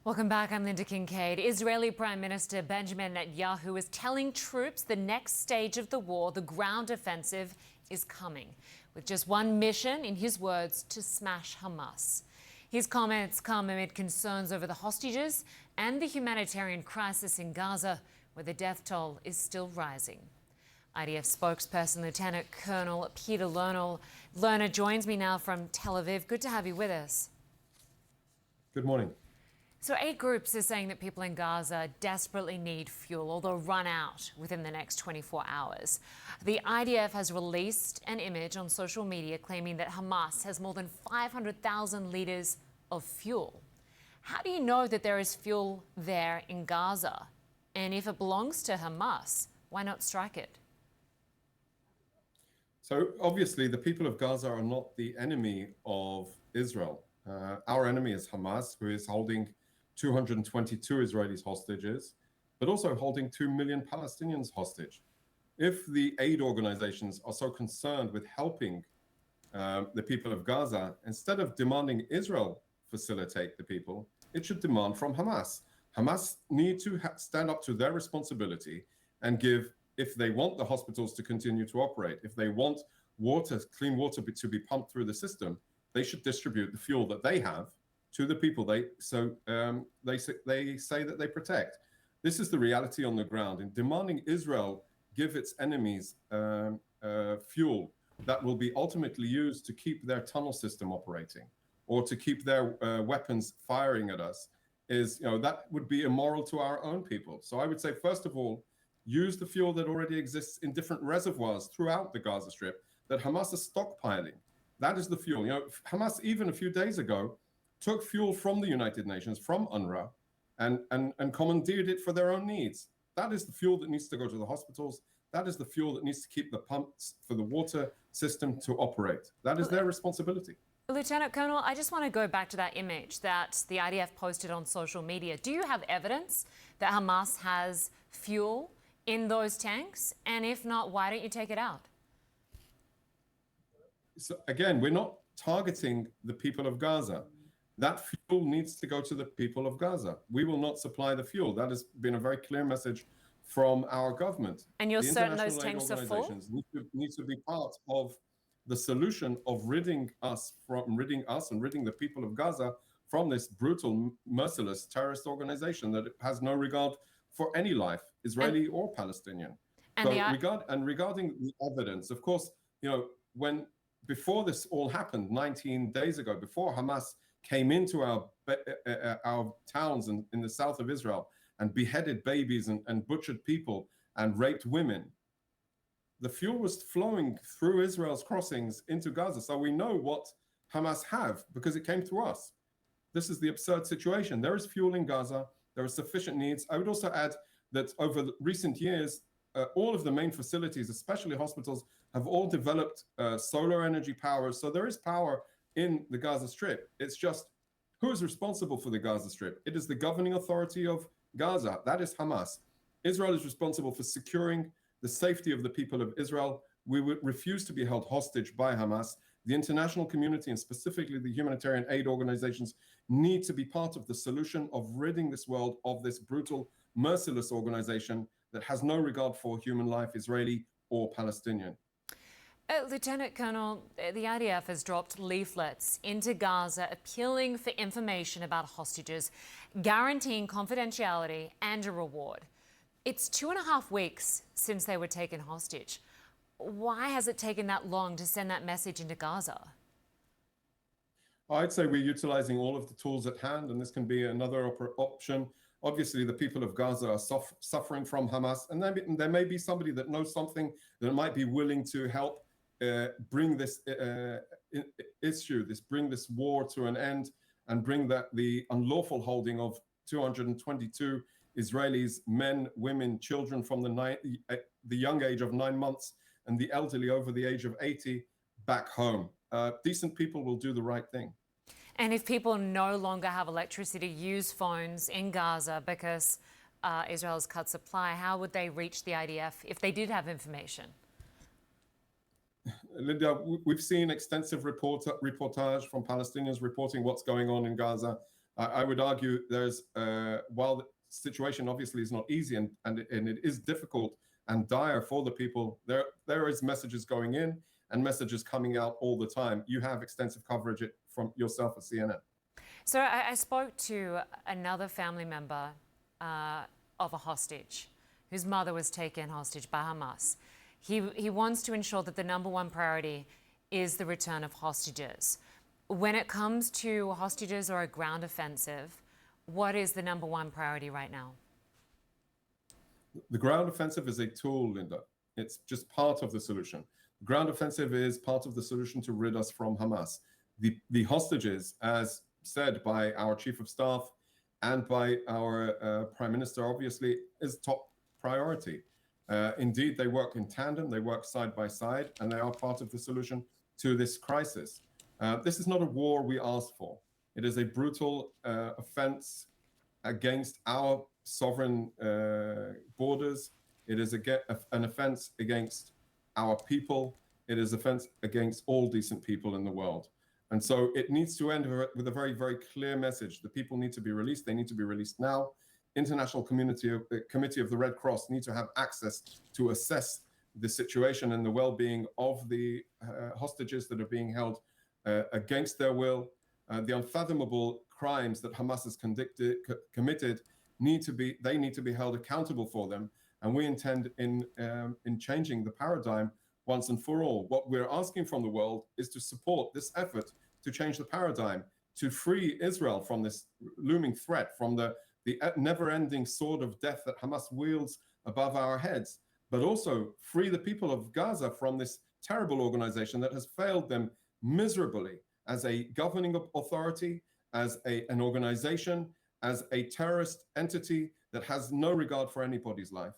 Welcome back. I'm Lynda Kinkade. Israeli Prime Minister Benjamin Netanyahu is telling troops the next stage of the war, the ground offensive, is coming, with just one mission, in his words, to smash Hamas. His comments come amid concerns over the hostages and the humanitarian crisis in Gaza, where the death toll is still rising. IDF spokesperson Lt Col Peter Lerner joins me now from Tel Aviv. Good to have you with us. Good morning. So 8 groups are saying that people in Gaza desperately need fuel, or they'll run out within the next 24 hours. The IDF has released an image on social media claiming that Hamas has more than 500,000 litres of fuel. How do you know that there is fuel there in Gaza? And if it belongs to Hamas, why not strike it? So obviously the people of Gaza are not the enemy of Israel. Our enemy is Hamas, who is holding 222 Israelis hostages, but also holding 2 million Palestinians hostage. If the aid organizations are so concerned with helping the people of Gaza, instead of demanding Israel facilitate the people, it should demand from Hamas. Hamas need to stand up to their responsibility and give, if they want the hospitals to continue to operate, if they want water, clean water to be pumped through the system, they should distribute the fuel that they have to the people they say that they protect. This is the reality on the ground. In demanding Israel give its enemies fuel that will be ultimately used to keep their tunnel system operating or to keep their weapons firing at us, that would be immoral to our own people. So I would say, first of all, use the fuel that already exists in different reservoirs throughout the Gaza Strip that Hamas is stockpiling. That is the fuel. Hamas, even a few days ago, took fuel from the United Nations, from UNRWA, and commandeered it for their own needs. That is the fuel that needs to go to the hospitals. That is the fuel that needs to keep the pumps for the water system to operate. That is their responsibility. Lieutenant Colonel, I just want to go back to that image that the IDF posted on social media. Do you have evidence that Hamas has fuel in those tanks? And if not, why don't you take it out? So again, we're not targeting the people of Gaza. That fuel needs to go to the people of Gaza. We will not supply the fuel. That has been a very clear message from our government. And you're certain those tanks are full? Need to be part of the solution of ridding us and ridding the people of Gaza from this brutal, merciless terrorist organization that has no regard for any life, Israeli or Palestinian. Regarding the evidence, of course, before this all happened 19 days ago, before Hamas came into our towns in the south of Israel and beheaded babies and butchered people and raped women, the fuel was flowing through Israel's crossings into Gaza. So we know what Hamas have because it came through us. This is the absurd situation. There is fuel in Gaza. There are sufficient needs. I would also add that over the recent years, all of the main facilities, especially hospitals, have all developed solar energy power. So there is power in the Gaza Strip. It's just who is responsible for the Gaza Strip? It is the governing authority of Gaza. That is Hamas. Israel is responsible for securing the safety of the people of Israel. We would refuse to be held hostage by Hamas. The international community, and specifically the humanitarian aid organizations, need to be part of the solution of ridding this world of this brutal, merciless organization that has no regard for human life, Israeli or Palestinian. Lieutenant Colonel, the IDF has dropped leaflets into Gaza appealing for information about hostages, guaranteeing confidentiality and a reward. It's 2.5 weeks since they were taken hostage. Why has it taken that long to send that message into Gaza? I'd say we're utilizing all of the tools at hand, and this can be another option. Obviously, the people of Gaza are suffering from Hamas, and there may be somebody that knows something that might be willing to help bring this bring this war to an end, and bring the unlawful holding of 222 Israelis, men, women, children from the young age of 9 months and the elderly over the age of 80 back home. Decent people will do the right thing. And if people no longer have electricity, use phones in Gaza because Israel's cut supply, how would they reach the IDF if they did have information? Lynda, we've seen extensive reportage from Palestinians reporting what's going on in Gaza. I would argue there's, while the situation obviously is not easy and it is difficult and dire for the people, there is messages going in and messages coming out all the time. You have extensive coverage from yourself at CNN. So I spoke to another family member of a hostage whose mother was taken hostage by Hamas. He wants to ensure that the number one priority is the return of hostages. When it comes to hostages or a ground offensive, what is the number one priority right now? The ground offensive is a tool, Lynda. It's just part of the solution. The ground offensive is part of the solution to rid us from Hamas. The hostages, as said by our chief of staff and by our prime minister, obviously, is top priority. Indeed, they work in tandem, they work side by side, and they are part of the solution to this crisis. This is not a war we asked for. It is a brutal offense against our sovereign borders. It is an offense against our people. It is an offense against all decent people in the world. And so it needs to end with a very, very clear message. The people need to be released. They need to be released now. International Committee of the Red Cross need to have access to assess the situation and the well-being of the hostages that are being held against their will. The unfathomable crimes that Hamas has committed need to be held accountable for them. And we intend in changing the paradigm once and for all. What we're asking from the world is to support this effort to change the paradigm, to free Israel from this looming threat, from the never-ending sword of death that Hamas wields above our heads, but also free the people of Gaza from this terrible organization that has failed them miserably as a governing authority, as an organization, as a terrorist entity that has no regard for anybody's life.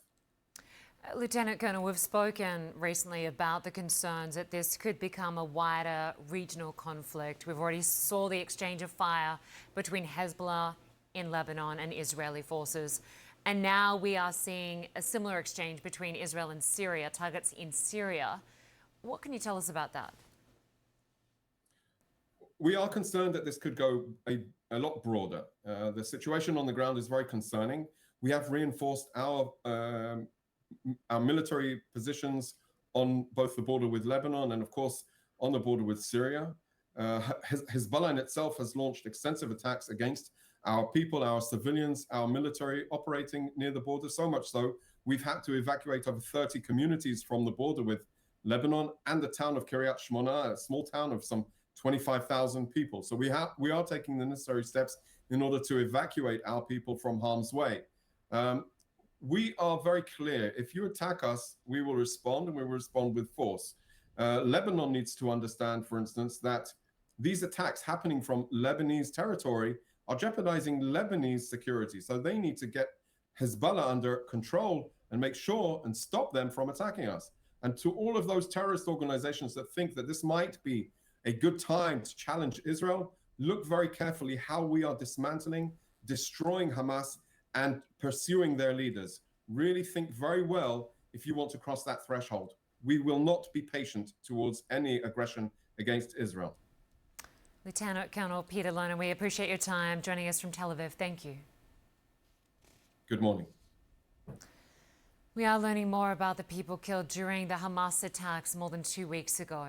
Lieutenant Colonel, we've spoken recently about the concerns that this could become a wider regional conflict. We've already saw the exchange of fire between Hezbollah in Lebanon and Israeli forces. And now we are seeing a similar exchange between Israel and Syria, targets in Syria. What can you tell us about that? We are concerned that this could go a lot broader. The situation on the ground is very concerning. We have reinforced our military positions on both the border with Lebanon and, of course, on the border with Syria. Hezbollah in itself has launched extensive attacks against our people, our civilians, our military operating near the border, so much so we've had to evacuate over 30 communities from the border with Lebanon and the town of Kiryat Shmona, a small town of some 25,000 people. So we are taking the necessary steps in order to evacuate our people from harm's way. We are very clear. If you attack us, we will respond, and we will respond with force. Lebanon needs to understand, for instance, that these attacks happening from Lebanese territory are jeopardizing Lebanese security. So they need to get Hezbollah under control and make sure and stop them from attacking us. And to all of those terrorist organizations that think that this might be a good time to challenge Israel, look very carefully how we are dismantling, destroying Hamas, and pursuing their leaders. Really think very well if you want to cross that threshold. We will not be patient towards any aggression against Israel. Lt Col Peter Lerner, we appreciate your time joining us from Tel Aviv. Thank you. Good morning. We are learning more about the people killed during the Hamas attacks more than 2 weeks ago.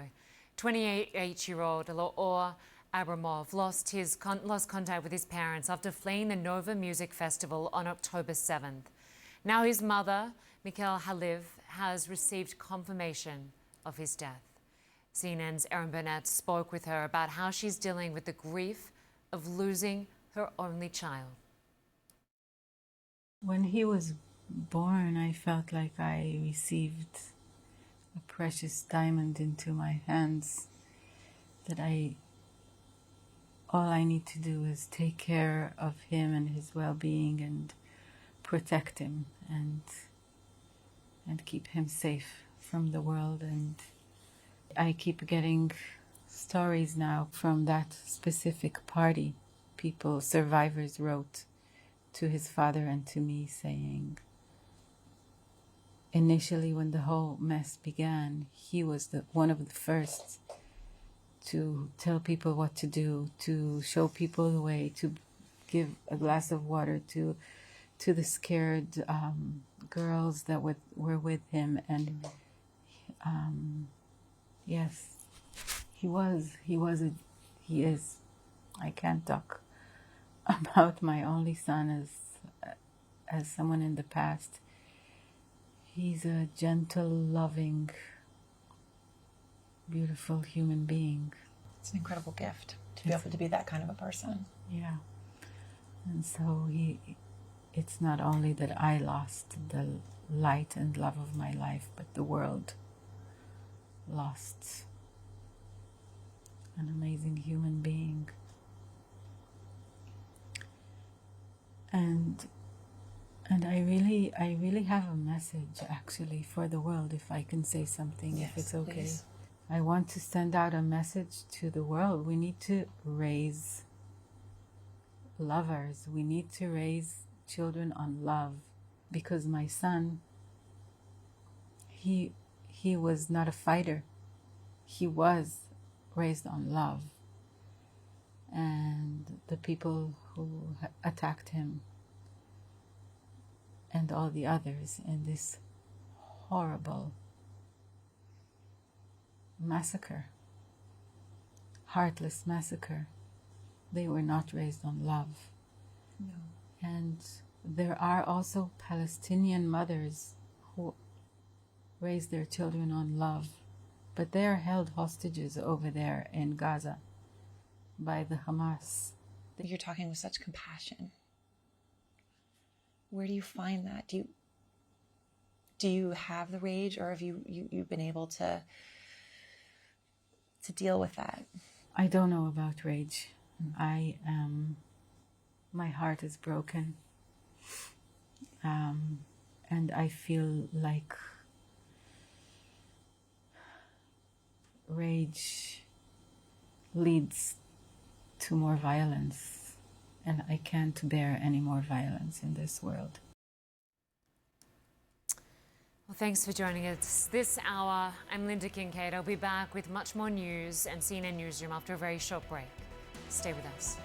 28-year-old Or Abramov lost contact with his parents after fleeing the Nova Music Festival on October 7th. Now his mother, Mikel Haliv, has received confirmation of his death. CNN's Erin Burnett spoke with her about how she's dealing with the grief of losing her only child. When he was born, I felt like I received a precious diamond into my hands that all I need to do is take care of him and his well-being and protect him and keep him safe from the world. And I keep getting stories now from that specific party. Survivors wrote to his father and to me saying, initially when the whole mess began, he was one of the first to tell people what to do, to show people the way, to give a glass of water to the scared girls that were with him. And yes, he is. I can't talk about my only son as someone in the past. He's a gentle, loving, beautiful human being. It's an incredible gift to be able to be that kind of a person. Yeah. And so it's not only that I lost the light and love of my life, but the world lost an amazing human being. And I really have a message, actually, for the world, if I can say something, Yes, if it's okay. please. I want to send out a message to the world. We need to raise lovers. We need to raise children on love. Because my son, he was not a fighter. He was raised on love. And the people who attacked him and all the others in this horrible massacre, heartless massacre, they were not raised on love. No. And there are also Palestinian mothers who raise their children on love, but they are held hostages over there in Gaza by the Hamas. You're talking with such compassion. Where do you find that? Do you have the rage, or have you've been able to deal with that? I don't know about rage. My heart is broken. And I feel like rage leads to more violence, and I can't bear any more violence in this world. Well, thanks for joining us this hour. I'm Lynda Kinkade. I'll be back with much more news and CNN Newsroom after a very short break. Stay with us.